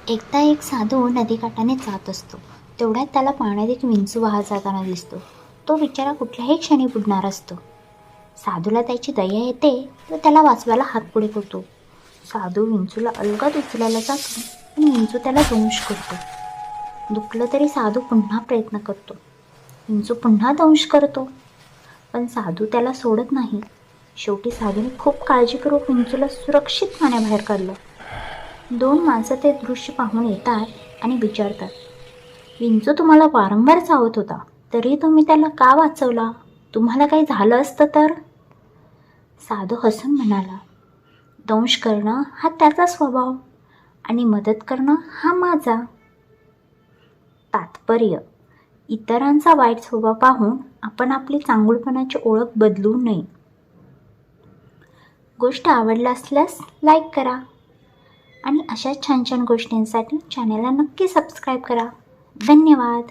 एकदा एक साधू नदीकाठाने जात असतो. तेवढ्यात त्याला पाण्यात एक विंचू वाहत जाताना दिसतो. तो बिचारा कुठल्याही क्षणी बुडणार असतो. साधूला त्याची दया येते व त्याला वाचवायला हात पुढे करतो. साधू विंचूला अलगद उचलायला जातो पण विंचू त्याला दंश करतो. दुखलं तरी साधू पुन्हा प्रयत्न करतो. विंचू पुन्हा दंश करतो पण साधू त्याला सोडत नाही. शेवटी साधूने खूप काळजीपूर्वक विंचूला सुरक्षित पाण्याबाहेर काढलं. दोन माणसं ते दृश्य पाहून येतात आणि विचारतात, विंचू तुम्हाला वारंवार चावत होता, तरी तुम्ही त्याला का वाचवला? तुम्हाला काही झालं असतं तर? साधू हसून म्हणाला, दंश करणं हा त्याचा स्वभाव आणि मदत करणं हा माझा. तात्पर्य: इतरांचा वाईट स्वभाव पाहून आपण आपली चांगुलपणाची ओळख बदलू नये. गोष्ट आवडला असल्यास लाईक करा आणि अशाच छान छान गोष्टींसाठी चॅनलला नक्की सबस्क्राईब करा. धन्यवाद.